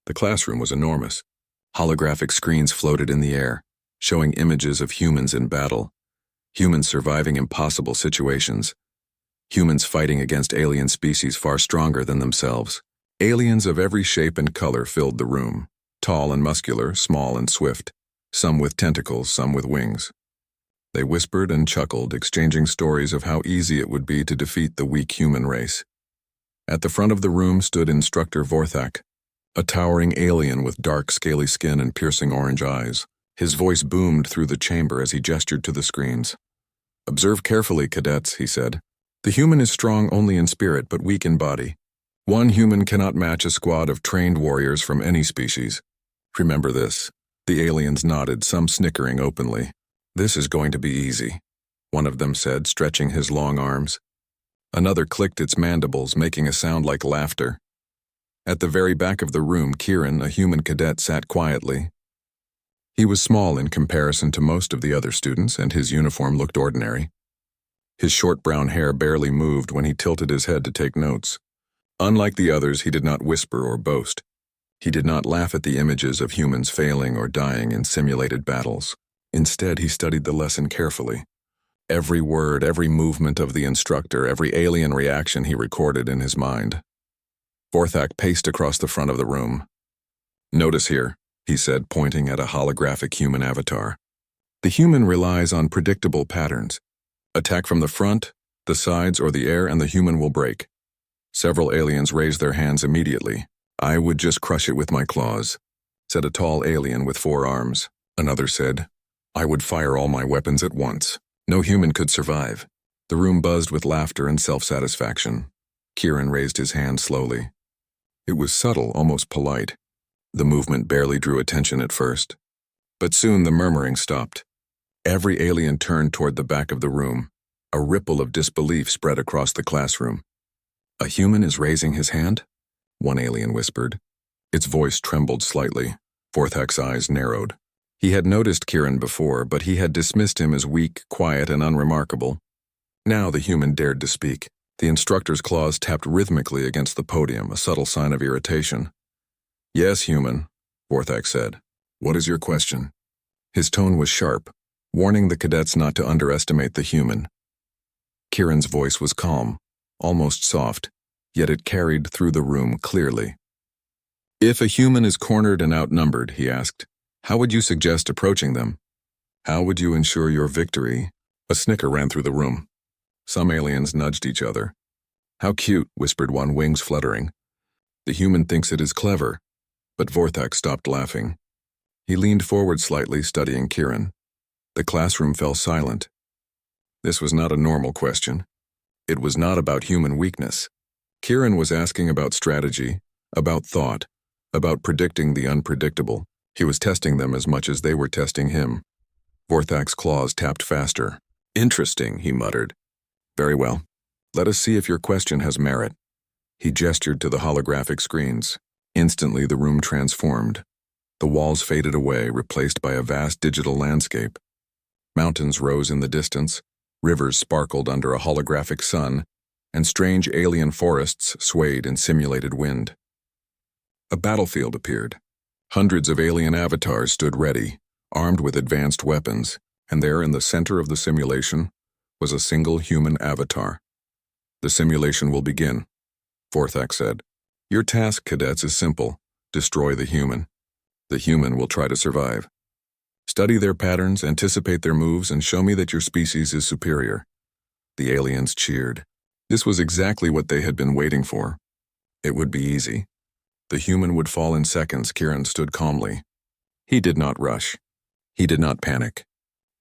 The classroom was enormous. Holographic screens floated in the air, showing images of humans in battle, humans surviving impossible situations, humans fighting against alien species far stronger than themselves. Aliens of every shape and color filled the room, tall and muscular, small and swift, some with tentacles, some with wings. They whispered and chuckled, exchanging stories of how easy it would be to defeat the weak human race. At the front of the room stood Instructor Vorthak, a towering alien with dark, scaly skin and piercing orange eyes. His voice boomed through the chamber as he gestured to the screens. "Observe carefully, cadets," he said. "The human is strong only in spirit but weak in body. One human cannot match a squad of trained warriors from any species. Remember this." The aliens nodded, some snickering openly. "This is going to be easy," one of them said, stretching his long arms. Another clicked its mandibles, making a sound like laughter. At the very back of the room, Kieran, a human cadet, sat quietly. He was small in comparison to most of the other students, and his uniform looked ordinary. His short brown hair barely moved when he tilted his head to take notes. Unlike the others, he did not whisper or boast. He did not laugh at the images of humans failing or dying in simulated battles. Instead, he studied the lesson carefully. Every word, every movement of the instructor, every alien reaction he recorded in his mind. Vorthak paced across the front of the room. "Notice here," he said, pointing at a holographic human avatar. "The human relies on predictable patterns. Attack from the front, the sides, or the air, and the human will break." Several aliens raised their hands immediately. "I would just crush it with my claws," said a tall alien with 4 arms. Another said, "I would fire all my weapons at once." No human could survive. The room buzzed with laughter and self-satisfaction. Kieran raised his hand slowly. It was subtle, almost polite. The movement barely drew attention at first. But soon the murmuring stopped. Every alien turned toward the back of the room. A ripple of disbelief spread across the classroom. "A human is raising his hand?" one alien whispered. Its voice trembled slightly. Vorthak's eyes narrowed. He had noticed Kieran before, but he had dismissed him as weak, quiet, and unremarkable. Now the human dared to speak. The instructor's claws tapped rhythmically against the podium, a subtle sign of irritation. "Yes, human," Vorthak said. "What is your question?" His tone was sharp, warning the cadets not to underestimate the human. Kieran's voice was calm, almost soft, yet it carried through the room clearly. "If a human is cornered and outnumbered," he asked, "how would you suggest approaching them? How would you ensure your victory?" A snicker ran through the room. Some aliens nudged each other. "How cute," whispered one, wings fluttering. "The human thinks it is clever." But Vorthak stopped laughing. He leaned forward slightly, studying Kieran. The classroom fell silent. This was not a normal question. It was not about human weakness. Kieran was asking about strategy, about thought, about predicting the unpredictable. He was testing them as much as they were testing him. Vorthak's claws tapped faster. "Interesting," he muttered. "Very well. Let us see if your question has merit." He gestured to the holographic screens. Instantly, the room transformed. The walls faded away, replaced by a vast digital landscape. Mountains rose in the distance, rivers sparkled under a holographic sun, and strange alien forests swayed in simulated wind. A battlefield appeared. Hundreds of alien avatars stood ready, armed with advanced weapons, and there in the center of the simulation was a single human avatar. "The simulation will begin," Vorthak said. "Your task, cadets, is simple. Destroy the human. The human will try to survive. Study their patterns, anticipate their moves, and show me that your species is superior." The aliens cheered. This was exactly what they had been waiting for. It would be easy. The human would fall in seconds. Kieran stood calmly. He did not rush. He did not panic.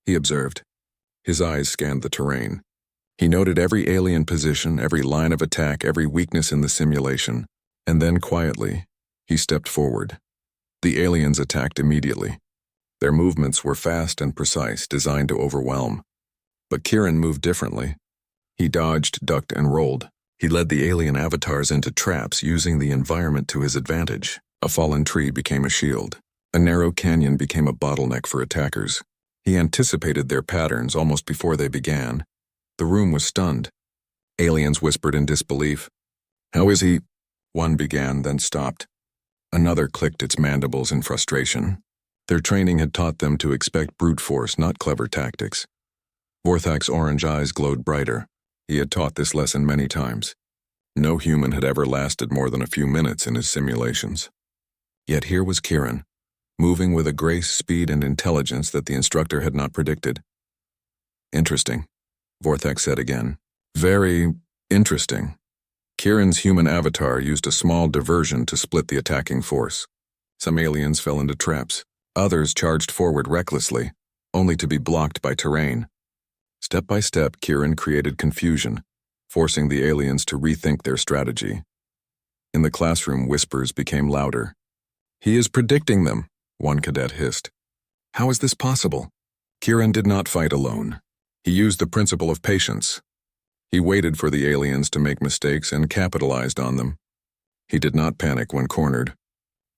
He observed. His eyes scanned the terrain. He noted every alien position, every line of attack, every weakness in the simulation. And then, quietly, he stepped forward. The aliens attacked immediately. Their movements were fast and precise, designed to overwhelm. But Kieran moved differently. He dodged, ducked, and rolled. He led the alien avatars into traps, using the environment to his advantage. A fallen tree became a shield. A narrow canyon became a bottleneck for attackers. He anticipated their patterns almost before they began. The room was stunned. Aliens whispered in disbelief. "How is he?" One began, then stopped. Another clicked its mandibles in frustration. Their training had taught them to expect brute force, not clever tactics. Vorthak's orange eyes glowed brighter. He had taught this lesson many times. No human had ever lasted more than a few minutes in his simulations. Yet here was Kieran, moving with a grace, speed, and intelligence that the instructor had not predicted. Interesting, Vorthak said again. Very interesting. Kieran's human avatar used a small diversion to split the attacking force. Some aliens fell into traps. Others charged forward recklessly, only to be blocked by terrain. Step by step, Kieran created confusion, forcing the aliens to rethink their strategy. In the classroom, whispers became louder. "He is predicting them," one cadet hissed. "How is this possible?" Kieran did not fight alone. He used the principle of patience. He waited for the aliens to make mistakes and capitalized on them. He did not panic when cornered.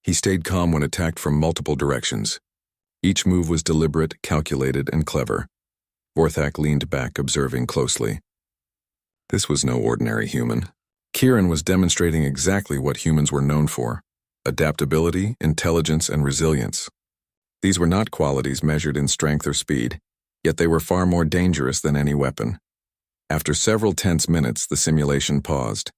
He stayed calm when attacked from multiple directions. Each move was deliberate, calculated, and clever. Vorthak leaned back, observing closely. This was no ordinary human. Kieran was demonstrating exactly what humans were known for: adaptability, intelligence, and resilience. These were not qualities measured in strength or speed, yet they were far more dangerous than any weapon. After several tense minutes, the simulation paused.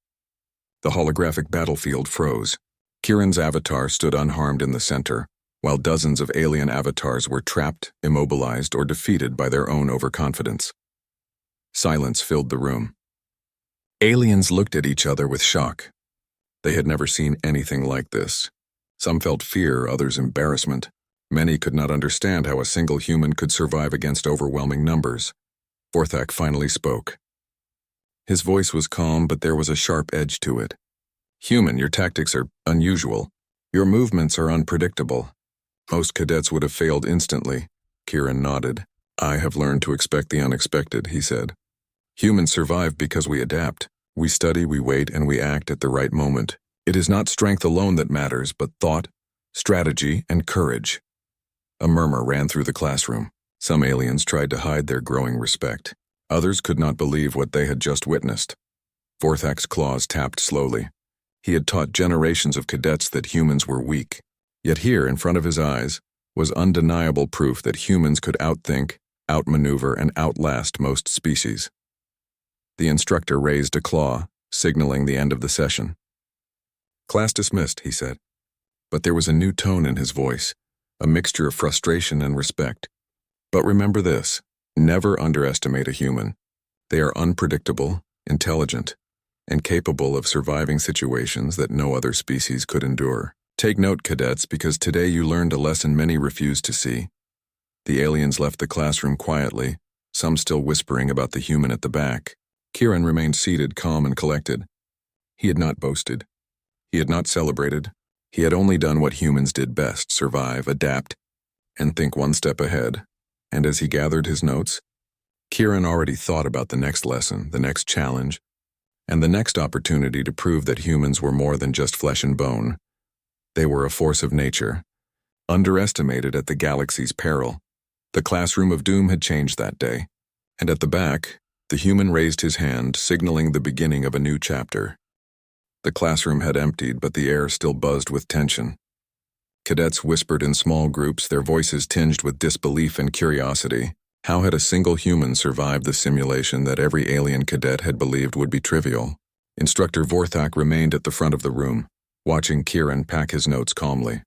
The holographic battlefield froze. Kieran's avatar stood unharmed in the center, while dozens of alien avatars were trapped, immobilized, or defeated by their own overconfidence. Silence filled the room. Aliens looked at each other with shock. They had never seen anything like this. Some felt fear, others embarrassment. Many could not understand how a single human could survive against overwhelming numbers. Vorthak finally spoke. His voice was calm, but there was a sharp edge to it. "Human, your tactics are unusual. Your movements are unpredictable. Most cadets would have failed instantly." Kieran nodded. "I have learned to expect the unexpected," he said. "Humans survive because we adapt. We study, we wait, and we act at the right moment. It is not strength alone that matters, but thought, strategy, and courage." A murmur ran through the classroom. Some aliens tried to hide their growing respect. Others could not believe what they had just witnessed. Vorthak's claws tapped slowly. He had taught generations of cadets that humans were weak. Yet here, in front of his eyes, was undeniable proof that humans could outthink, outmaneuver, and outlast most species. The instructor raised a claw, signaling the end of the session. "Class dismissed," he said. But there was a new tone in his voice, a mixture of frustration and respect. "But remember this, never underestimate a human. They are unpredictable, intelligent, and capable of surviving situations that no other species could endure. Take note, cadets, because today you learned a lesson many refused to see." The aliens left the classroom quietly, some still whispering about the human at the back. Kieran remained seated, calm and collected. He had not boasted. He had not celebrated. He had only done what humans did best: survive, adapt, and think one step ahead. And as he gathered his notes, Kieran already thought about the next lesson, the next challenge, and the next opportunity to prove that humans were more than just flesh and bone. They were a force of nature, underestimated at the galaxy's peril. The classroom of doom had changed that day, and at the back, the human raised his hand, signaling the beginning of a new chapter. The classroom had emptied, but the air still buzzed with tension. Cadets whispered in small groups, their voices tinged with disbelief and curiosity. How had a single human survived the simulation that every alien cadet had believed would be trivial? Instructor Vorthak remained at the front of the room, watching Kieran pack his notes calmly.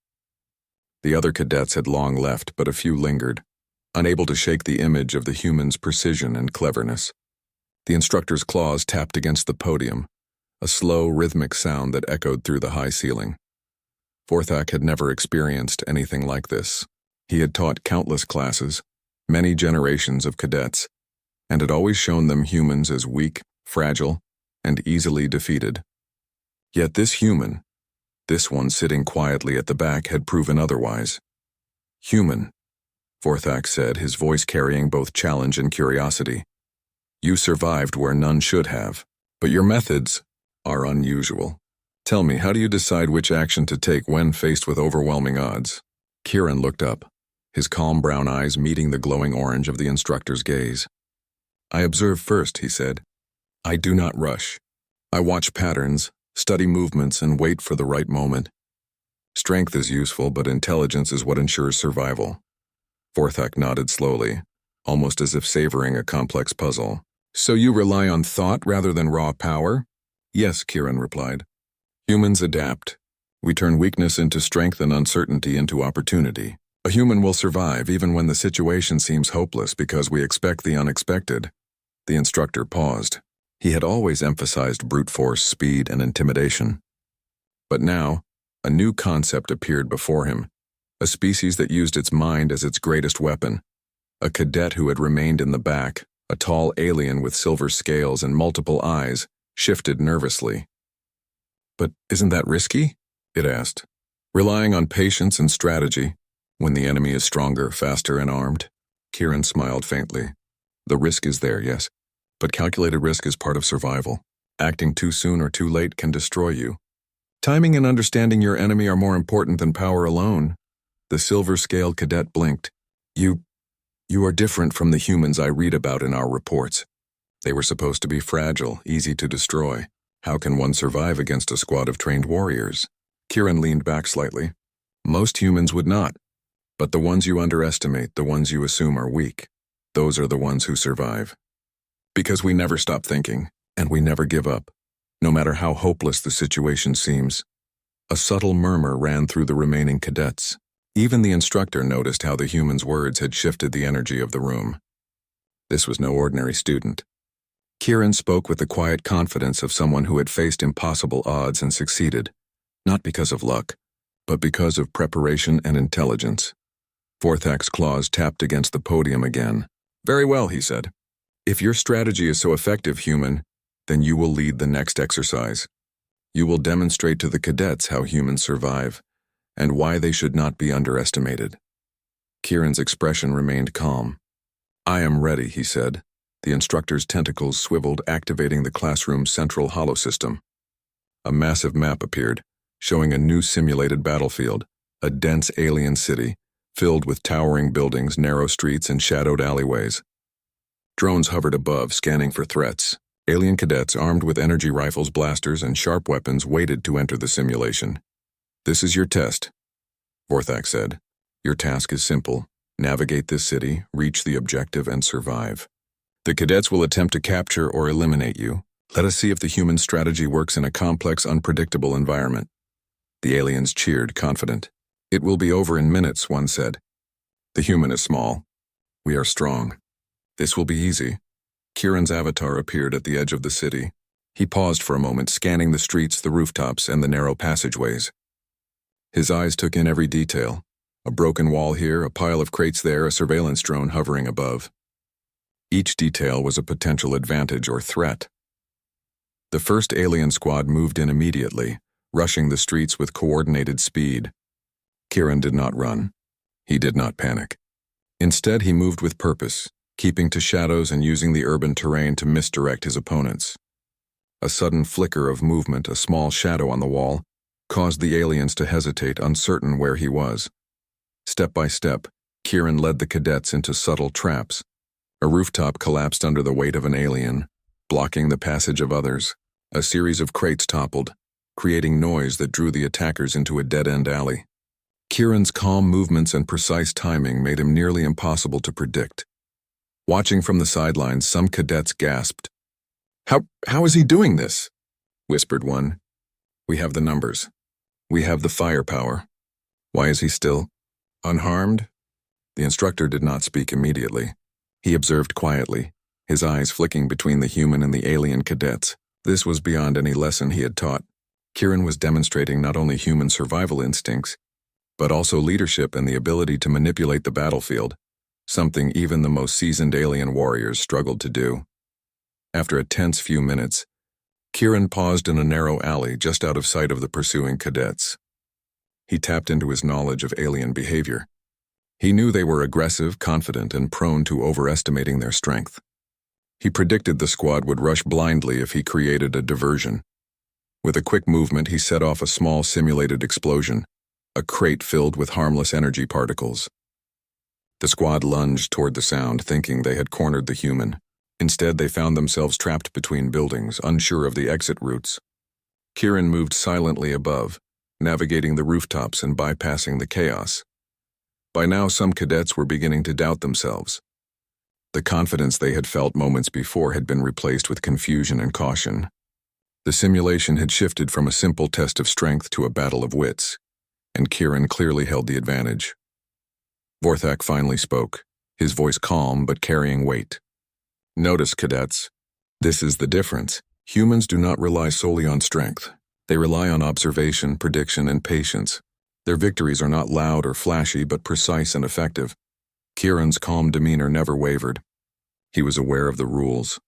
The other cadets had long left, but a few lingered, unable to shake the image of the human's precision and cleverness. The instructor's claws tapped against the podium, a slow, rhythmic sound that echoed through the high ceiling. Vorthak had never experienced anything like this. He had taught countless classes, many generations of cadets, and had always shown them humans as weak, fragile, and easily defeated. Yet this human, this one sitting quietly at the back, had proven otherwise. "Human," Vorthak said, his voice carrying both challenge and curiosity. "You survived where none should have, but your methods are unusual. Tell me, how do you decide which action to take when faced with overwhelming odds?" Kieran looked up, his calm brown eyes meeting the glowing orange of the instructor's gaze. "I observe first," he said. "I do not rush. I watch patterns, study movements, and wait for the right moment. Strength is useful, but intelligence is what ensures survival. Vorthak nodded slowly, almost as if savoring a complex puzzle. So you rely on thought rather than raw power? Yes, Kieran replied. Humans adapt. We turn weakness into strength and uncertainty into opportunity. A human will survive even when the situation seems hopeless because we expect the unexpected. The instructor paused. He had always emphasized brute force, speed, and intimidation. But now, a new concept appeared before him, a species that used its mind as its greatest weapon. A cadet who had remained in the back, a tall alien with silver scales and multiple eyes, shifted nervously. But isn't that risky? It asked. Relying on patience and strategy, when the enemy is stronger, faster, and armed? Kieran smiled faintly. The risk is there, yes, but calculated risk is part of survival. Acting too soon or too late can destroy you. Timing and understanding your enemy are more important than power alone. The silver-scaled cadet blinked. You are different from the humans I read about in our reports. They were supposed to be fragile, easy to destroy. How can one survive against a squad of trained warriors? Kieran leaned back slightly. Most humans would not. But the ones you underestimate, the ones you assume are weak, those are the ones who survive. Because we never stop thinking, and we never give up, no matter how hopeless the situation seems. A subtle murmur ran through the remaining cadets. Even the instructor noticed how the human's words had shifted the energy of the room. This was no ordinary student. Kieran spoke with the quiet confidence of someone who had faced impossible odds and succeeded, not because of luck, but because of preparation and intelligence. Vorthak's claws tapped against the podium again. Very well, he said. If your strategy is so effective, human, then you will lead the next exercise. You will demonstrate to the cadets how humans survive, and why they should not be underestimated. Kieran's expression remained calm. I am ready, he said. The instructor's tentacles swiveled, activating the classroom's central holosystem. A massive map appeared, showing a new simulated battlefield, a dense alien city, filled with towering buildings, narrow streets, and shadowed alleyways. Drones hovered above, scanning for threats. Alien cadets armed with energy rifles, blasters, and sharp weapons waited to enter the simulation. This is your test, Vorthak said. Your task is simple. Navigate this city, reach the objective, and survive. The cadets will attempt to capture or eliminate you. Let us see if the human strategy works in a complex, unpredictable environment. The aliens cheered, confident. It will be over in minutes, one said. The human is small. We are strong. This will be easy. Kieran's avatar appeared at the edge of the city. He paused for a moment, scanning the streets, the rooftops, and the narrow passageways. His eyes took in every detail. A broken wall here, a pile of crates there, a surveillance drone hovering above. Each detail was a potential advantage or threat. The first alien squad moved in immediately, rushing the streets with coordinated speed. Kieran did not run. He did not panic. Instead, he moved with purpose, keeping to shadows and using the urban terrain to misdirect his opponents. A sudden flicker of movement, a small shadow on the wall, caused the aliens to hesitate, uncertain where he was. Step by step, Kieran led the cadets into subtle traps. A rooftop collapsed under the weight of an alien, blocking the passage of others. A series of crates toppled, creating noise that drew the attackers into a dead-end alley. Kieran's calm movements and precise timing made him nearly impossible to predict. Watching from the sidelines, some cadets gasped. How is he doing this? Whispered one. We have the numbers. We have the firepower. Why is he still unharmed? The instructor did not speak immediately. He observed quietly, his eyes flicking between the human and the alien cadets. This was beyond any lesson he had taught. Kieran was demonstrating not only human survival instincts, but also leadership and the ability to manipulate the battlefield, something even the most seasoned alien warriors struggled to do. After a tense few minutes, Kieran paused in a narrow alley just out of sight of the pursuing cadets. He tapped into his knowledge of alien behavior. He knew they were aggressive, confident, and prone to overestimating their strength. He predicted the squad would rush blindly if he created a diversion. With a quick movement, he set off a small simulated explosion, a crate filled with harmless energy particles. The squad lunged toward the sound, thinking they had cornered the human. Instead, they found themselves trapped between buildings, unsure of the exit routes. Kieran moved silently above, navigating the rooftops and bypassing the chaos. By now, some cadets were beginning to doubt themselves. The confidence they had felt moments before had been replaced with confusion and caution. The simulation had shifted from a simple test of strength to a battle of wits, and Kieran clearly held the advantage. Vorthak finally spoke, his voice calm but carrying weight. "Notice, cadets. This is the difference. Humans do not rely solely on strength. They rely on observation, prediction, and patience. Their victories are not loud or flashy, but precise and effective." Kieran's calm demeanor never wavered. He was aware of the rules,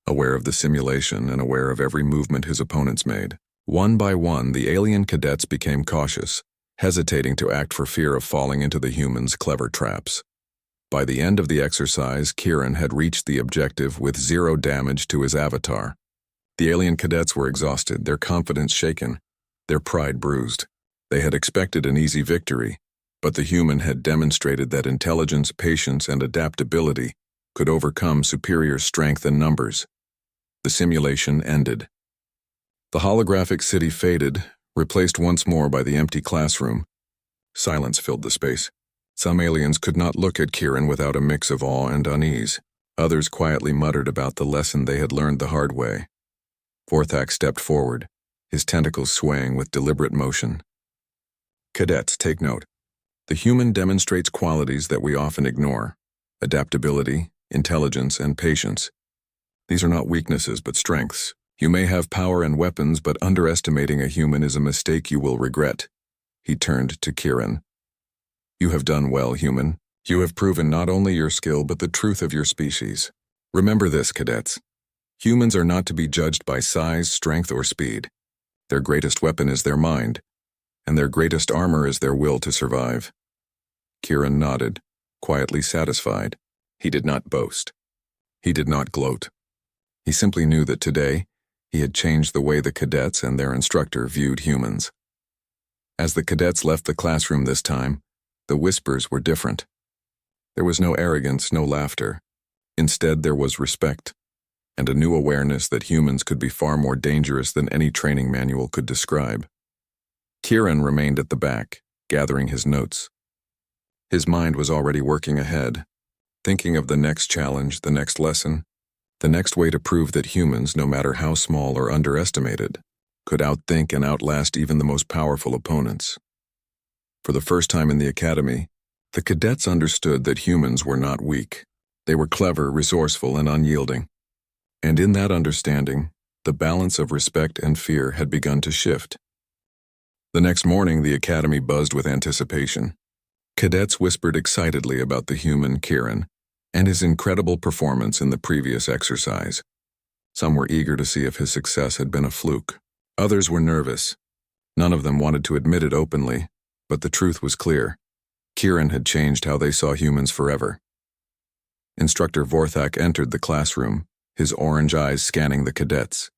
aware of the simulation, and aware of every movement his opponents made. One by one, the alien cadets became cautious, hesitating to act for fear of falling into the humans' clever traps. By the end of the exercise, Kieran had reached the objective with 0 damage to his avatar. The alien cadets were exhausted, their confidence shaken, their pride bruised. They had expected an easy victory, but the human had demonstrated that intelligence, patience, and adaptability could overcome superior strength and numbers. The simulation ended. The holographic city faded, replaced once more by the empty classroom. Silence filled the space. Some aliens could not look at Kieran without a mix of awe and unease. Others quietly muttered about the lesson they had learned the hard way. Vorthak stepped forward, his tentacles swaying with deliberate motion. "Cadets, take note. The human demonstrates qualities that we often ignore: adaptability, intelligence, and patience. These are not weaknesses but strengths. You may have power and weapons, but underestimating a human is a mistake you will regret." He turned to Kieran. "You have done well, human. You have proven not only your skill but the truth of your species. Remember this, cadets. Humans are not to be judged by size, strength, or speed. Their greatest weapon is their mind, and their greatest armor is their will to survive." Kieran nodded, quietly satisfied. He did not boast. He did not gloat. He simply knew that today, he had changed the way the cadets and their instructor viewed humans. As the cadets left the classroom this time, the whispers were different. There was no arrogance, no laughter. Instead, there was respect, and a new awareness that humans could be far more dangerous than any training manual could describe. Kieran remained at the back, gathering his notes. His mind was already working ahead, thinking of the next challenge, the next lesson, the next way to prove that humans, no matter how small or underestimated, could outthink and outlast even the most powerful opponents. For the first time in the academy, the cadets understood that humans were not weak. They were clever, resourceful, and unyielding. And in that understanding, the balance of respect and fear had begun to shift. The next morning, the academy buzzed with anticipation. Cadets whispered excitedly about the human Kieran and his incredible performance in the previous exercise. Some were eager to see if his success had been a fluke. Others were nervous. None of them wanted to admit it openly, but the truth was clear. Kieran had changed how they saw humans forever. Instructor Vorthak entered the classroom, his orange eyes scanning the cadets.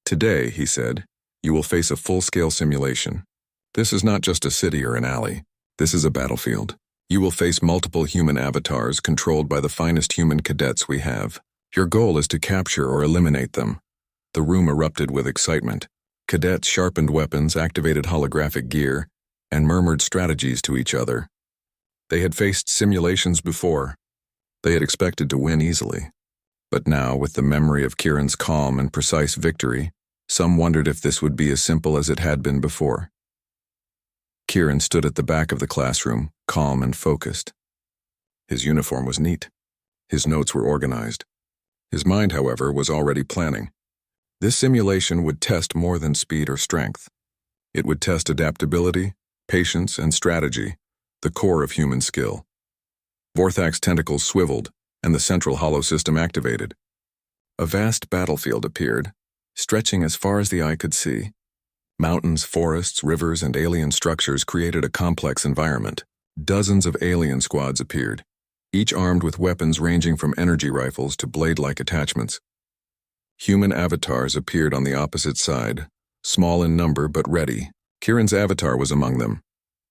"Today," he said, "you will face a full-scale simulation. This is not just a city or an alley. This is a battlefield. You will face multiple human avatars controlled by the finest human cadets we have. Your goal is to capture or eliminate them." The room erupted with excitement. Cadets sharpened weapons, activated holographic gear, and murmured strategies to each other. They had faced simulations before. They had expected to win easily. But now, with the memory of Kieran's calm and precise victory, some wondered if this would be as simple as it had been before. Kieran stood at the back of the classroom, calm and focused. His uniform was neat. His notes were organized. His mind, however, was already planning. This simulation would test more than speed or strength. It would test adaptability, patience, and strategy, the core of human skill. Vorthak's tentacles swiveled, and the central hollow system activated. A vast battlefield appeared, stretching as far as the eye could see. Mountains, forests, rivers, and alien structures created a complex environment. Dozens of alien squads appeared, each armed with weapons ranging from energy rifles to blade-like attachments. Human avatars appeared on the opposite side, small in number but ready. Kieran's avatar was among them.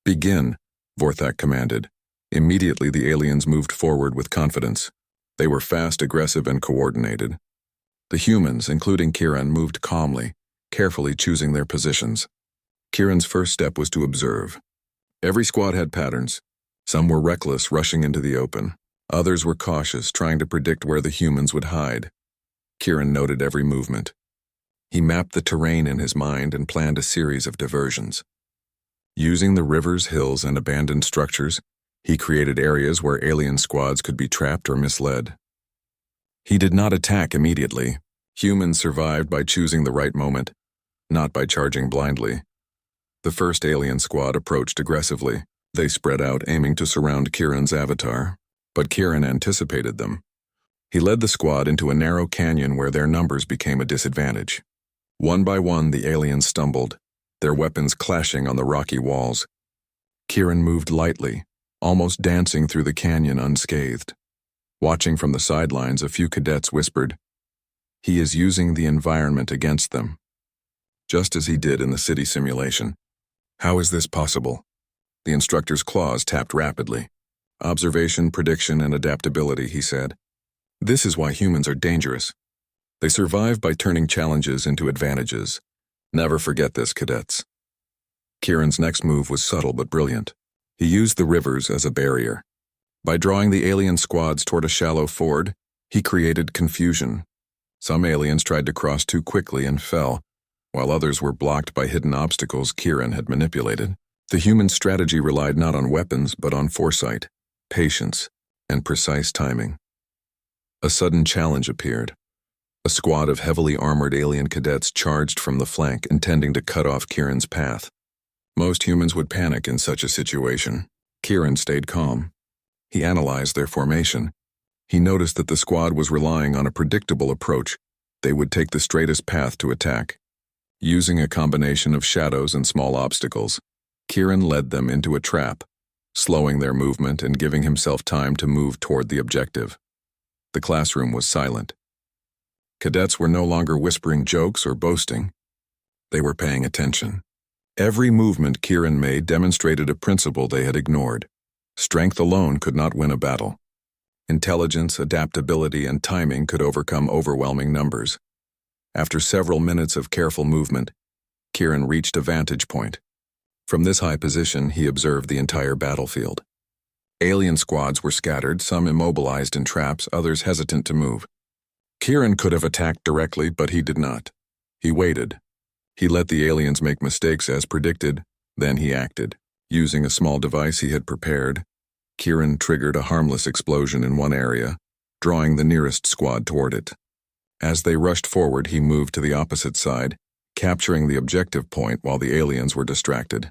"Begin," Vorthak commanded. Immediately the aliens moved forward with confidence. They were fast, aggressive, and coordinated. The humans, including Kieran, moved calmly, carefully choosing their positions. Kieran's first step was to observe. Every squad had patterns. Some were reckless, rushing into the open. Others were cautious, trying to predict where the humans would hide. Kieran noted every movement. He mapped the terrain in his mind and planned a series of diversions. Using the rivers, hills, and abandoned structures, he created areas where alien squads could be trapped or misled. He did not attack immediately. Humans survived by choosing the right moment, not by charging blindly. The first alien squad approached aggressively. They spread out, aiming to surround Kieran's avatar, but Kieran anticipated them. He led the squad into a narrow canyon where their numbers became a disadvantage. One by one, the aliens stumbled, their weapons clashing on the rocky walls. Kieran moved lightly, almost dancing through the canyon unscathed. Watching from the sidelines, a few cadets whispered, "He is using the environment against them," just as he did in the city simulation. How is this possible? The instructor's claws tapped rapidly. Observation, prediction, and adaptability, he said. This is why humans are dangerous. They survive by turning challenges into advantages. Never forget this, cadets. Kieran's next move was subtle but brilliant. He used the rivers as a barrier. By drawing the alien squads toward a shallow ford, he created confusion. Some aliens tried to cross too quickly and fell, while others were blocked by hidden obstacles Kieran had manipulated. The human strategy relied not on weapons but on foresight, patience, and precise timing. A sudden challenge appeared. A squad of heavily armored alien cadets charged from the flank, intending to cut off Kieran's path. Most humans would panic in such a situation. Kieran stayed calm. He analyzed their formation. He noticed that the squad was relying on a predictable approach. They would take the straightest path to attack. Using a combination of shadows and small obstacles, Kieran led them into a trap, slowing their movement and giving himself time to move toward the objective. The classroom was silent. Cadets were no longer whispering jokes or boasting. They were paying attention. Every movement Kieran made demonstrated a principle they had ignored. Strength alone could not win a battle. Intelligence, adaptability, and timing could overcome overwhelming numbers. After several minutes of careful movement, Kieran reached a vantage point. From this high position, he observed the entire battlefield. Alien squads were scattered, some immobilized in traps, others hesitant to move. Kieran could have attacked directly, but he did not. He waited. He let the aliens make mistakes as predicted, then he acted. Using a small device he had prepared, Kieran triggered a harmless explosion in one area, drawing the nearest squad toward it. As they rushed forward, he moved to the opposite side, capturing the objective point while the aliens were distracted.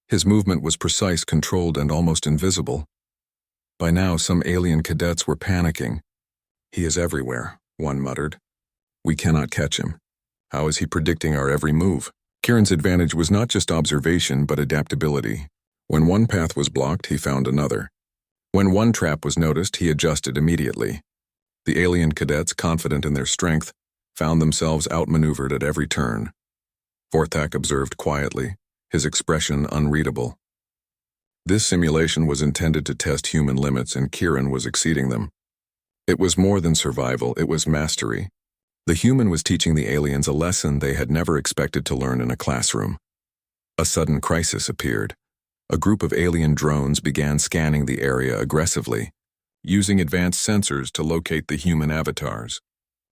His movement was precise, controlled, and almost invisible. By now, some alien cadets were panicking. "He is everywhere," one muttered. "We cannot catch him. How is he predicting our every move?" Kieran's advantage was not just observation, but adaptability. When one path was blocked, he found another. When one trap was noticed, he adjusted immediately. The alien cadets, confident in their strength, found themselves outmaneuvered at every turn. Vorthak observed quietly, his expression unreadable. This simulation was intended to test human limits, and Kieran was exceeding them. It was more than survival, it was mastery. The human was teaching the aliens a lesson they had never expected to learn in a classroom. A sudden crisis appeared. A group of alien drones began scanning the area aggressively, using advanced sensors to locate the human avatars.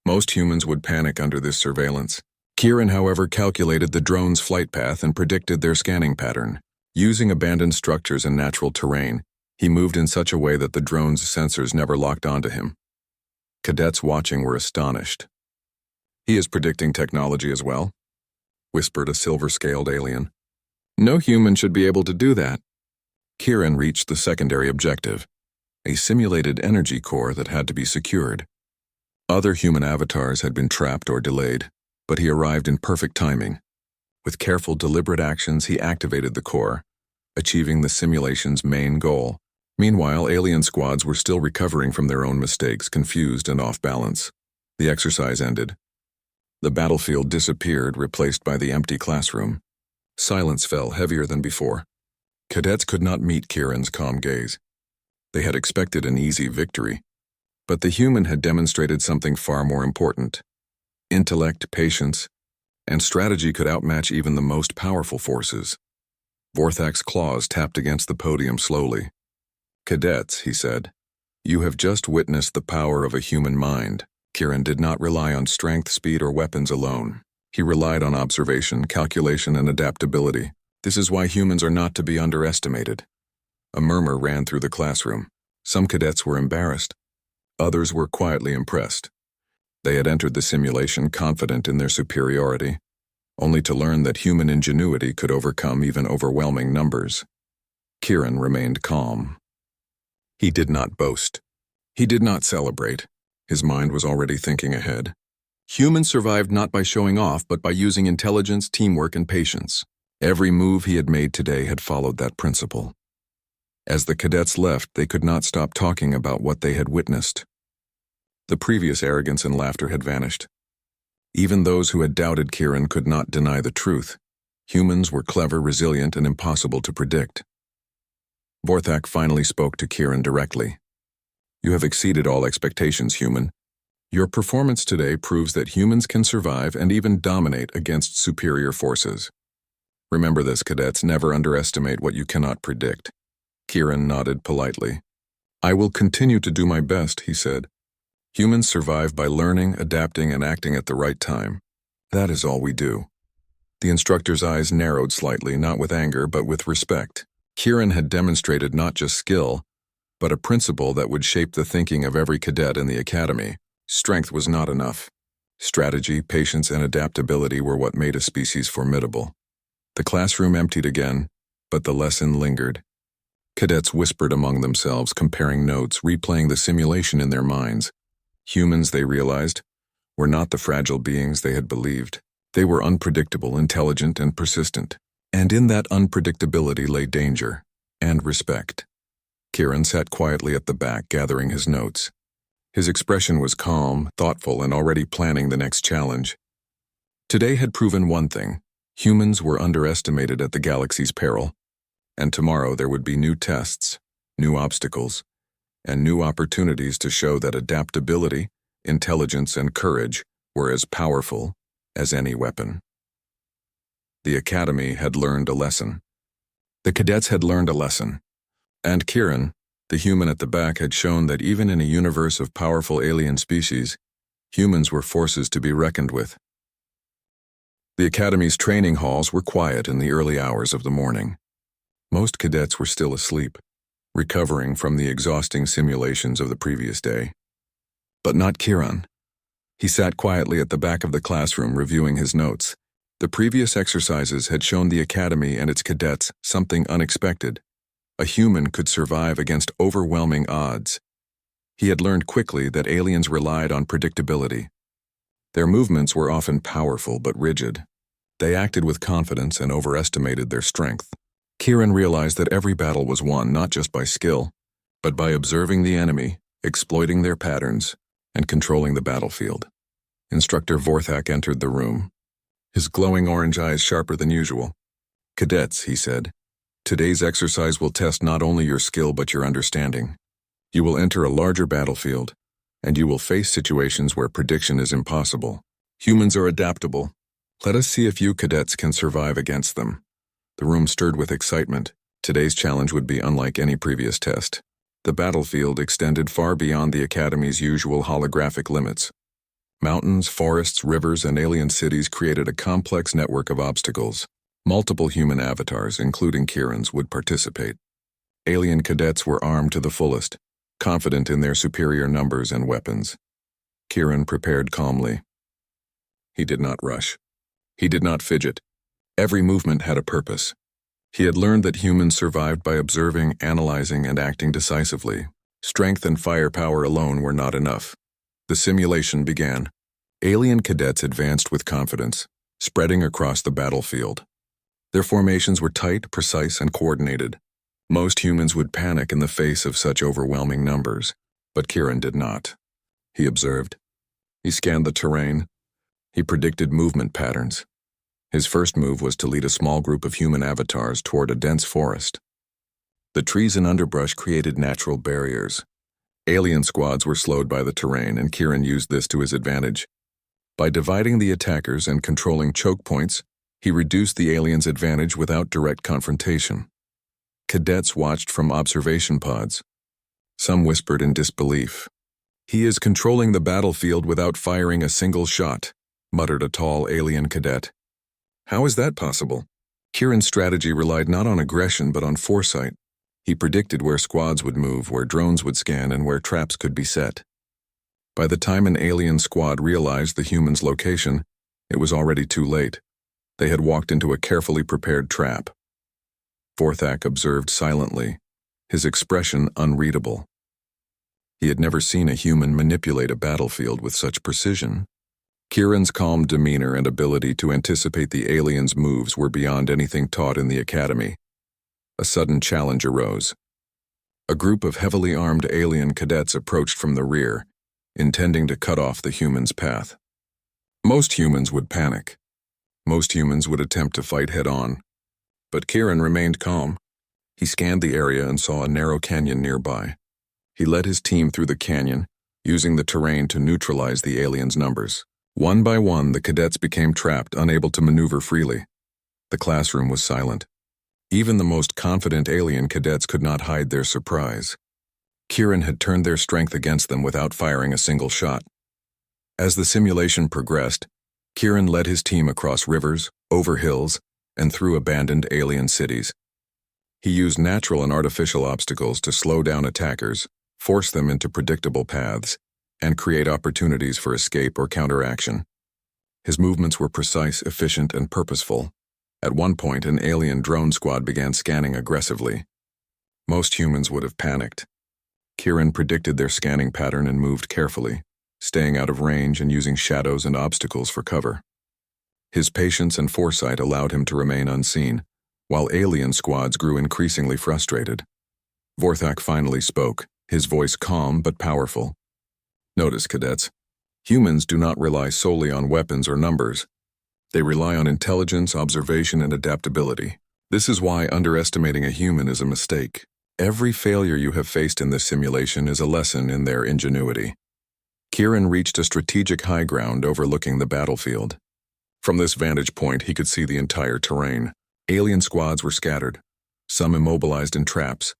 Most humans would panic under this surveillance. Kieran, however, calculated the drone's flight path and predicted their scanning pattern. Using abandoned structures and natural terrain, he moved in such a way that the drone's sensors never locked onto him. Cadets watching were astonished. "He is predicting technology as well," whispered a silver-scaled alien. "No human should be able to do that." Kieran reached the secondary objective, a simulated energy core that had to be secured. Other human avatars had been trapped or delayed, but he arrived in perfect timing. With careful, deliberate actions, he activated the core, achieving the simulation's main goal. Meanwhile, alien squads were still recovering from their own mistakes, confused and off balance. The exercise ended. The battlefield disappeared, replaced by the empty classroom. Silence fell, heavier than before. Cadets could not meet Kieran's calm gaze. They had expected an easy victory, but the human had demonstrated something far more important: intellect, patience, and strategy could outmatch even the most powerful forces. Vorthak's claws tapped against the podium slowly. "Cadets," he said, "you have just witnessed the power of a human mind." Kieran did not rely on strength, speed, or weapons alone. He relied on observation, calculation, and adaptability. This is why humans are not to be underestimated. A murmur ran through the classroom. Some cadets were embarrassed. Others were quietly impressed. They had entered the simulation confident in their superiority, only to learn that human ingenuity could overcome even overwhelming numbers. Kieran remained calm. He did not boast. He did not celebrate. His mind was already thinking ahead. Humans survived not by showing off, but by using intelligence, teamwork, and patience. Every move he had made today had followed that principle. As the cadets left, they could not stop talking about what they had witnessed. The previous arrogance and laughter had vanished. Even those who had doubted Kieran could not deny the truth. Humans were clever, resilient, and impossible to predict. Vorthak finally spoke to Kieran directly. "You have exceeded all expectations, human. Your performance today proves that humans can survive and even dominate against superior forces. Remember this, cadets, never underestimate what you cannot predict." Kieran nodded politely. "I will continue to do my best," he said. "Humans survive by learning, adapting, and acting at the right time. That is all we do." The instructor's eyes narrowed slightly, not with anger, but with respect. Kieran had demonstrated not just skill, but a principle that would shape the thinking of every cadet in the academy. Strength was not enough. Strategy, patience, and adaptability were what made a species formidable. The classroom emptied again, but the lesson lingered. Cadets whispered among themselves, comparing notes, replaying the simulation in their minds. Humans, they realized, were not the fragile beings they had believed. They were unpredictable, intelligent, and persistent. And in that unpredictability lay danger and respect. Kieran sat quietly at the back, gathering his notes. His expression was calm, thoughtful, and already planning the next challenge. Today had proven one thing: humans were underestimated at the galaxy's peril, and tomorrow there would be new tests, new obstacles, and new opportunities to show that adaptability, intelligence, and courage were as powerful as any weapon. The Academy had learned a lesson. The cadets had learned a lesson. And Kieran, the human at the back, had shown that even in a universe of powerful alien species, humans were forces to be reckoned with. The Academy's training halls were quiet in the early hours of the morning. Most cadets were still asleep, recovering from the exhausting simulations of the previous day. But not Kieran. He sat quietly at the back of the classroom, reviewing his notes. The previous exercises had shown the Academy and its cadets something unexpected. A human could survive against overwhelming odds. He had learned quickly that aliens relied on predictability. Their movements were often powerful but rigid. They acted with confidence and overestimated their strength. Kieran realized that every battle was won not just by skill, but by observing the enemy, exploiting their patterns, and controlling the battlefield. Instructor Vorthak entered the room, his glowing orange eyes sharper than usual. "Cadets," he said, "today's exercise will test not only your skill but your understanding. You will enter a larger battlefield, and you will face situations where prediction is impossible. Humans are adaptable. Let us see if you cadets can survive against them." The room stirred with excitement. Today's challenge would be unlike any previous test. The battlefield extended far beyond the Academy's usual holographic limits. Mountains, forests, rivers, and alien cities created a complex network of obstacles. Multiple human avatars, including Kieran's, would participate. Alien cadets were armed to the fullest, confident in their superior numbers and weapons. Kieran prepared calmly. He did not rush. He did not fidget. Every movement had a purpose. He had learned that humans survived by observing, analyzing, and acting decisively. Strength and firepower alone were not enough. The simulation began. Alien cadets advanced with confidence, spreading across the battlefield. Their formations were tight, precise, and coordinated. Most humans would panic in the face of such overwhelming numbers, but Kieran did not. He observed. He scanned the terrain. He predicted movement patterns. His first move was to lead a small group of human avatars toward a dense forest. The trees and underbrush created natural barriers. Alien squads were slowed by the terrain, and Kieran used this to his advantage. By dividing the attackers and controlling choke points, he reduced the aliens' advantage without direct confrontation. Cadets watched from observation pods. Some whispered in disbelief. "He is controlling the battlefield without firing a single shot," muttered a tall alien cadet. "How is that possible?" Kieran's strategy relied not on aggression but on foresight. He predicted where squads would move, where drones would scan, and where traps could be set. By the time an alien squad realized the humans' location, it was already too late. They had walked into a carefully prepared trap. Vorthak observed silently, his expression unreadable. He had never seen a human manipulate a battlefield with such precision. Kieran's calm demeanor and ability to anticipate the aliens' moves were beyond anything taught in the academy. A sudden challenge arose. A group of heavily armed alien cadets approached from the rear, intending to cut off the humans' path. Most humans would panic. Most humans would attempt to fight head-on. But Kieran remained calm. He scanned the area and saw a narrow canyon nearby. He led his team through the canyon, using the terrain to neutralize the aliens' numbers. One by one, the cadets became trapped, unable to maneuver freely. The classroom was silent. Even the most confident alien cadets could not hide their surprise. Kieran had turned their strength against them without firing a single shot. As the simulation progressed, Kieran led his team across rivers, over hills, and through abandoned alien cities. He used natural and artificial obstacles to slow down attackers, force them into predictable paths, and create opportunities for escape or counteraction. His movements were precise, efficient, and purposeful. At one point, an alien drone squad began scanning aggressively. Most humans would have panicked. Kieran predicted their scanning pattern and moved carefully, staying out of range and using shadows and obstacles for cover. His patience and foresight allowed him to remain unseen, while alien squads grew increasingly frustrated. Vorthak finally spoke, his voice calm but powerful. "Notice, cadets, humans do not rely solely on weapons or numbers. They rely on intelligence, observation, and adaptability. This is why underestimating a human is a mistake. Every failure you have faced in this simulation is a lesson in their ingenuity." Kieran reached a strategic high ground overlooking the battlefield. From this vantage point, he could see the entire terrain. Alien squads were scattered, some immobilized in traps,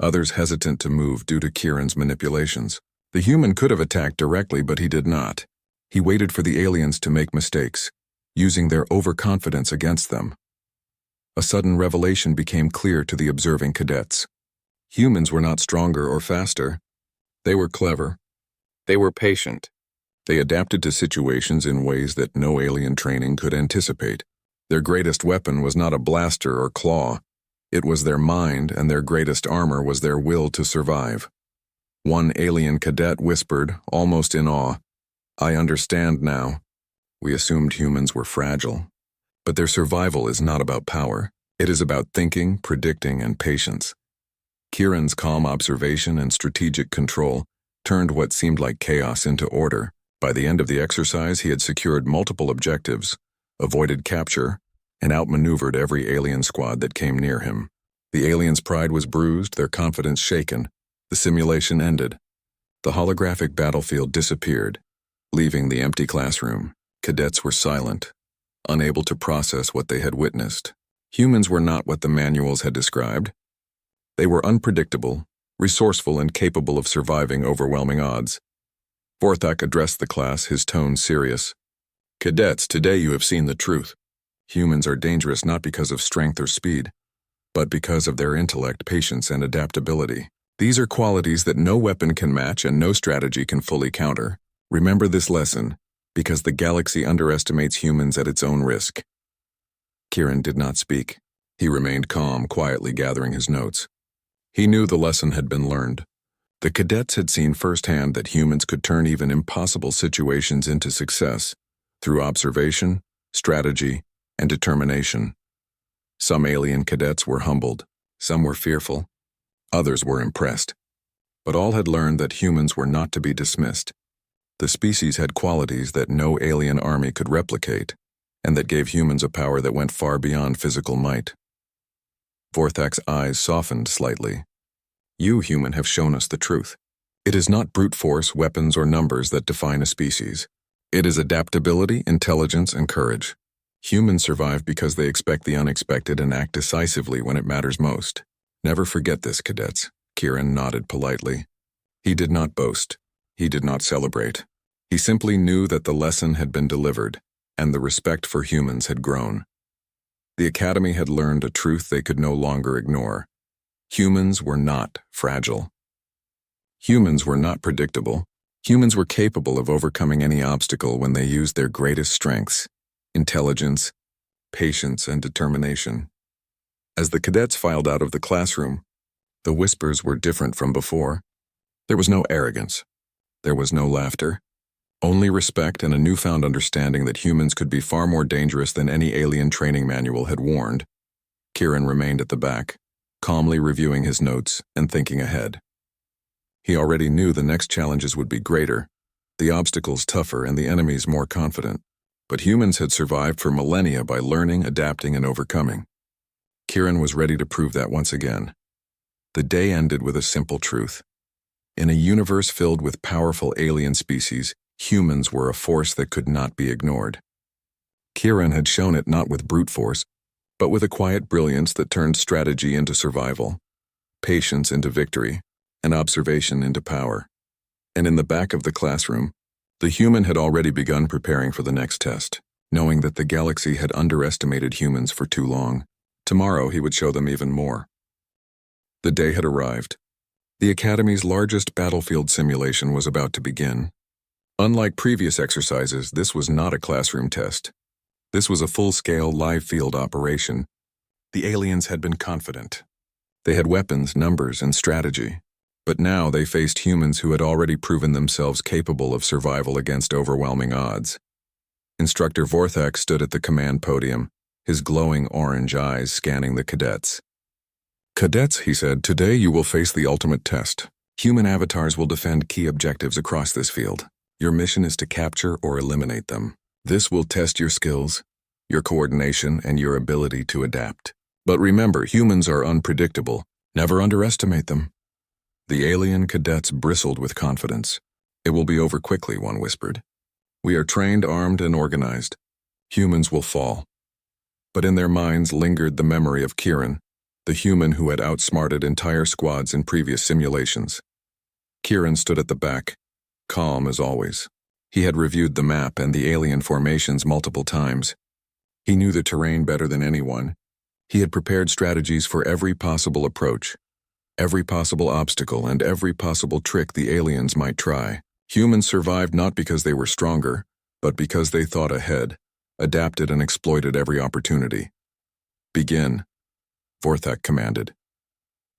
others hesitant to move due to Kieran's manipulations. The human could have attacked directly, but he did not. He waited for the aliens to make mistakes, using their overconfidence against them. A sudden revelation became clear to the observing cadets. Humans were not stronger or faster. They were clever. They were patient. They adapted to situations in ways that no alien training could anticipate. Their greatest weapon was not a blaster or claw. It was their mind, and their greatest armor was their will to survive. One alien cadet whispered, almost in awe, "I understand now. We assumed humans were fragile. But their survival is not about power. It is about thinking, predicting, and patience." Kieran's calm observation and strategic control turned what seemed like chaos into order. By the end of the exercise, he had secured multiple objectives, avoided capture, and outmaneuvered every alien squad that came near him. The aliens' pride was bruised, their confidence shaken. The simulation ended. The holographic battlefield disappeared, leaving the empty classroom. Cadets were silent, unable to process what they had witnessed. Humans were not what the manuals had described. They were unpredictable, resourceful, and capable of surviving overwhelming odds. Vorthak addressed the class, his tone serious. "Cadets, today you have seen the truth. Humans are dangerous not because of strength or speed, but because of their intellect, patience, and adaptability. These are qualities that no weapon can match and no strategy can fully counter. Remember this lesson, because the galaxy underestimates humans at its own risk." Kieran did not speak. He remained calm, quietly gathering his notes. He knew the lesson had been learned. The cadets had seen firsthand that humans could turn even impossible situations into success through observation, strategy, and determination. Some alien cadets were humbled, some were fearful, others were impressed. But all had learned that humans were not to be dismissed. The species had qualities that no alien army could replicate, and that gave humans a power that went far beyond physical might. Vorthak's eyes softened slightly. "You, human, have shown us the truth. It is not brute force, weapons, or numbers that define a species. It is adaptability, intelligence, and courage. Humans survive because they expect the unexpected and act decisively when it matters most. Never forget this, cadets. Kieran nodded politely. He did not boast. He did not celebrate. He simply knew that the lesson had been delivered, and the respect for humans had grown. The Academy had learned a truth they could no longer ignore. Humans were not fragile. Humans were not predictable. Humans were capable of overcoming any obstacle when they used their greatest strengths: intelligence, patience, and determination. As the cadets filed out of the classroom, the whispers were different from before. There was no arrogance. There was no laughter. Only respect and a newfound understanding that humans could be far more dangerous than any alien training manual had warned. Kieran remained at the back, calmly reviewing his notes and thinking ahead. He already knew the next challenges would be greater, the obstacles tougher, and the enemies more confident. But humans had survived for millennia by learning, adapting, and overcoming. Kieran was ready to prove that once again. The day ended with a simple truth. In a universe filled with powerful alien species, humans were a force that could not be ignored. Kieran had shown it not with brute force, but with a quiet brilliance that turned strategy into survival, patience into victory, and observation into power. And in the back of the classroom, the human had already begun preparing for the next test, knowing that the galaxy had underestimated humans for too long. Tomorrow he would show them even more. The day had arrived. The Academy's largest battlefield simulation was about to begin. Unlike previous exercises, this was not a classroom test. This was a full-scale live field operation. The aliens had been confident. They had weapons, numbers, and strategy. But now they faced humans who had already proven themselves capable of survival against overwhelming odds. Instructor Vorthak stood at the command podium, his glowing orange eyes scanning the cadets. "Cadets," he said, "today you will face the ultimate test. Human avatars will defend key objectives across this field. Your mission is to capture or eliminate them. This will test your skills, your coordination, and your ability to adapt. But remember, humans are unpredictable. Never underestimate them." The alien cadets bristled with confidence. "It will be over quickly," one whispered. "We are trained, armed, and organized. Humans will fall." But in their minds lingered the memory of Kieran, the human who had outsmarted entire squads in previous simulations. Kieran stood at the back, calm as always. He had reviewed the map and the alien formations multiple times. He knew the terrain better than anyone. He had prepared strategies for every possible approach, every possible obstacle, and every possible trick the aliens might try. Humans survived not because they were stronger, but because they thought ahead, adapted, and exploited every opportunity. "Begin," Vorthak commanded.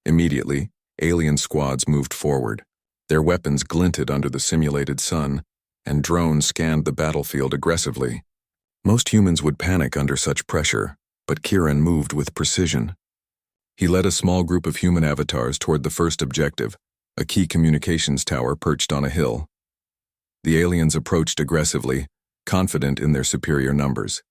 Immediately, alien squads moved forward. Their weapons glinted under the simulated sun, and drones scanned the battlefield aggressively. Most humans would panic under such pressure, but Kieran moved with precision. He led a small group of human avatars toward the first objective, a key communications tower perched on a hill. The aliens approached aggressively, confident in their superior numbers.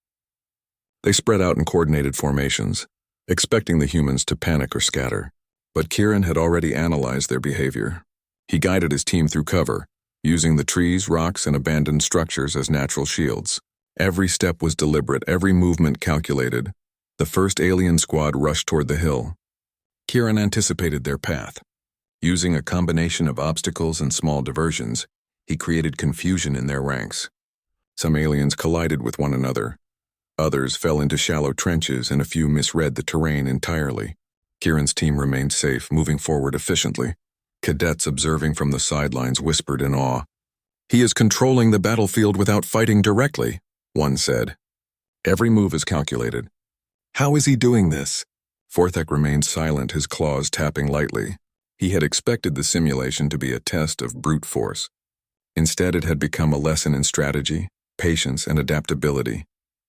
They spread out in coordinated formations, expecting the humans to panic or scatter. But Kieran had already analyzed their behavior. He guided his team through cover, using the trees, rocks, and abandoned structures as natural shields. Every step was deliberate, every movement calculated. The first alien squad rushed toward the hill. Kieran anticipated their path. Using a combination of obstacles and small diversions, he created confusion in their ranks. Some aliens collided with one another. Others fell into shallow trenches, and a few misread the terrain entirely. Kieran's team remained safe, moving forward efficiently. Cadets observing from the sidelines whispered in awe. "He is controlling the battlefield without fighting directly," one said. "Every move is calculated." "How is he doing this?" Vorthak remained silent, his claws tapping lightly. He had expected the simulation to be a test of brute force. Instead, it had become a lesson in strategy, patience, and adaptability,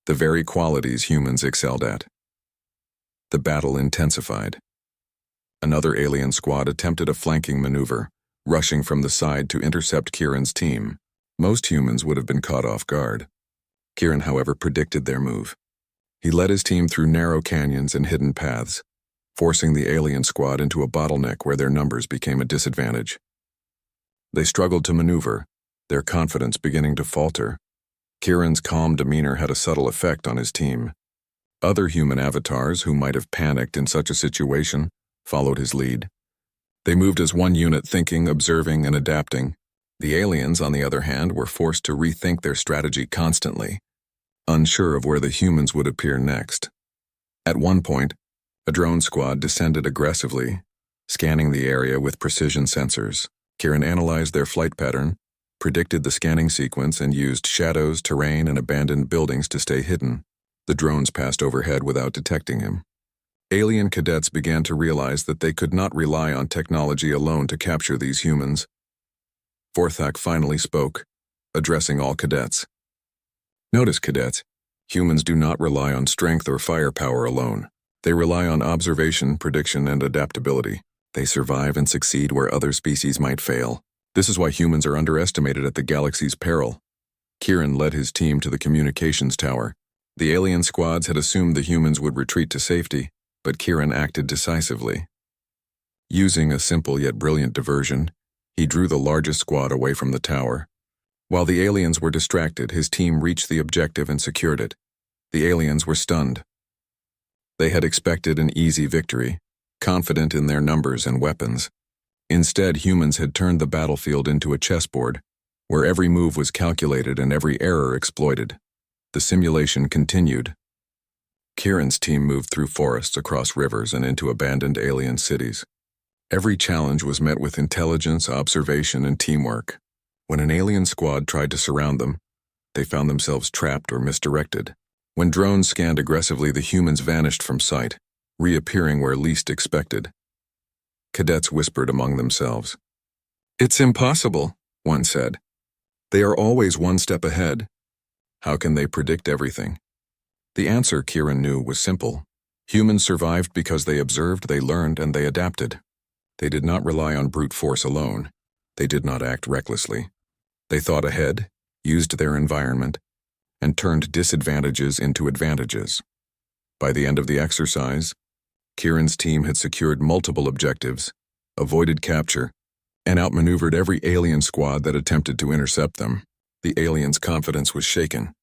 the very qualities humans excelled at. The battle intensified. Another alien squad attempted a flanking maneuver, rushing from the side to intercept Kieran's team. Most humans would have been caught off guard. Kieran, however, predicted their move. He led his team through narrow canyons and hidden paths, forcing the alien squad into a bottleneck where their numbers became a disadvantage. They struggled to maneuver, their confidence beginning to falter. Kieran's calm demeanor had a subtle effect on his team. Other human avatars who might have panicked in such a situation followed his lead. They moved as one unit, thinking, observing, and adapting. The aliens, on the other hand, were forced to rethink their strategy constantly, unsure of where the humans would appear next. At one point, a drone squad descended aggressively, scanning the area with precision sensors. Kieran analyzed their flight pattern, predicted the scanning sequence, and used shadows, terrain, and abandoned buildings to stay hidden. The drones passed overhead without detecting him. Alien cadets began to realize that they could not rely on technology alone to capture these humans. Vorthak finally spoke, addressing all cadets. Notice, cadets, humans do not rely on strength or firepower alone. They rely on observation, prediction, and adaptability. They survive and succeed where other species might fail. This is why humans are underestimated at the galaxy's peril. Kieran led his team to the communications tower. The alien squads had assumed the humans would retreat to safety, but Kieran acted decisively. Using a simple yet brilliant diversion, he drew the largest squad away from the tower. While the aliens were distracted, his team reached the objective and secured it. The aliens were stunned. They had expected an easy victory, confident in their numbers and weapons. Instead, humans had turned the battlefield into a chessboard, where every move was calculated and every error exploited. The simulation continued. Kieran's team moved through forests, across rivers, and into abandoned alien cities. Every challenge was met with intelligence, observation, and teamwork. When an alien squad tried to surround them, they found themselves trapped or misdirected. When drones scanned aggressively, the humans vanished from sight, reappearing where least expected. Cadets whispered among themselves. "It's impossible," one said. "They are always one step ahead. How can they predict everything?" The answer, Kieran knew, was simple. Humans survived because they observed, they learned, and they adapted. They did not rely on brute force alone. They did not act recklessly. They thought ahead, used their environment, and turned disadvantages into advantages. By the end of the exercise, Kieran's team had secured multiple objectives, avoided capture, and outmaneuvered every alien squad that attempted to intercept them. The aliens' confidence was shaken.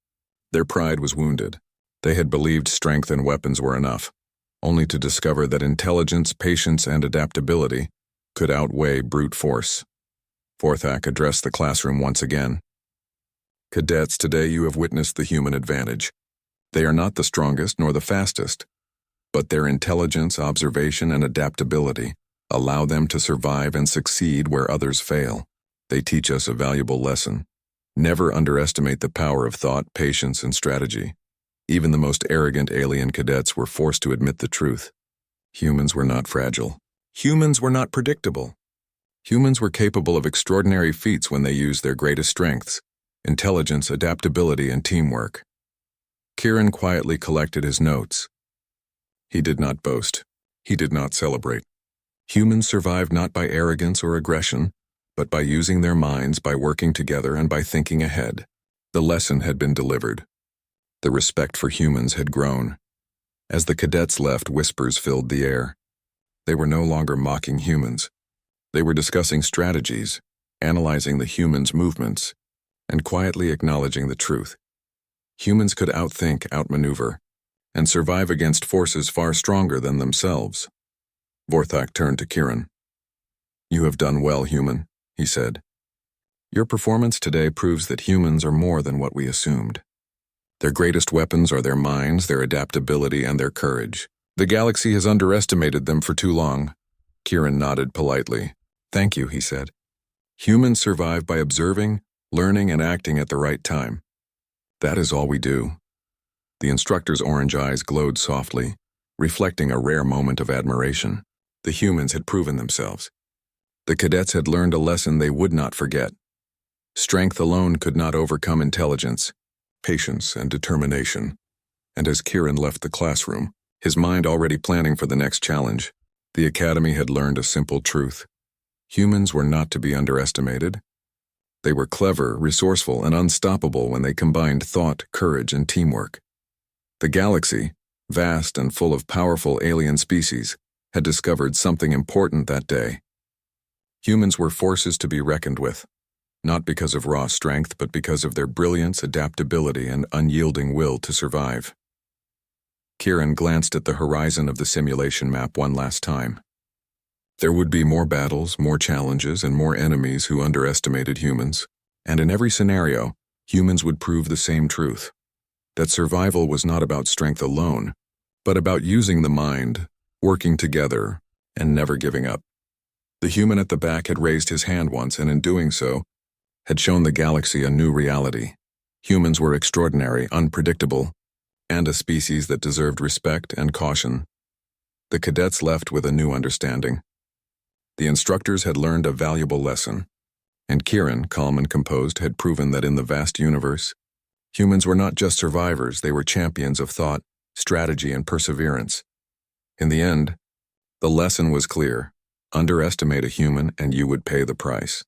Their pride was wounded. They had believed strength and weapons were enough, only to discover that intelligence, patience, and adaptability could outweigh brute force. Vorthak addressed the classroom once again. "Cadets, today you have witnessed the human advantage. They are not the strongest nor the fastest, but their intelligence, observation, and adaptability allow them to survive and succeed where others fail. They teach us a valuable lesson. Never underestimate the power of thought, patience, and strategy." Even the most arrogant alien cadets were forced to admit the truth. Humans were not fragile. Humans were not predictable. Humans were capable of extraordinary feats when they used their greatest strengths: intelligence, adaptability, and teamwork. Kieran quietly collected his notes. He did not boast. He did not celebrate. Humans survived not by arrogance or aggression, but by using their minds, by working together, and by thinking ahead. The lesson had been delivered. The respect for humans had grown. As the cadets left, whispers filled the air. They were no longer mocking humans. They were discussing strategies, analyzing the humans' movements, and quietly acknowledging the truth. Humans could outthink, outmaneuver, and survive against forces far stronger than themselves. Vorthak turned to Kieran. "You have done well, human," he said. "Your performance today proves that humans are more than what we assumed. Their greatest weapons are their minds, their adaptability, and their courage. The galaxy has underestimated them for too long." Kieran nodded politely. "Thank you," he said. "Humans survive by observing, learning, and acting at the right time. That is all we do." The instructor's orange eyes glowed softly, reflecting a rare moment of admiration. The humans had proven themselves. The cadets had learned a lesson they would not forget. Strength alone could not overcome intelligence, patience, and determination. And as Kieran left the classroom, his mind already planning for the next challenge, the academy had learned a simple truth. Humans were not to be underestimated. They were clever, resourceful, and unstoppable when they combined thought, courage, and teamwork. The galaxy, vast and full of powerful alien species, had discovered something important that day. Humans were forces to be reckoned with. not because of raw strength, but because of their brilliance, adaptability, and unyielding will to survive. Kieran glanced at the horizon of the simulation map one last time. There would be more battles, more challenges, and more enemies who underestimated humans, and in every scenario, humans would prove the same truth, that survival was not about strength alone, but about using the mind, working together, and never giving up. The human at the back had raised his hand once, and in doing so, had shown the galaxy a new reality. Humans were extraordinary, unpredictable, and a species that deserved respect and caution. The cadets left with a new understanding. The instructors had learned a valuable lesson, and Kieran, calm and composed, had proven that in the vast universe, humans were not just survivors, they were champions of thought, strategy, and perseverance. In the end, the lesson was clear: underestimate a human and you would pay the price.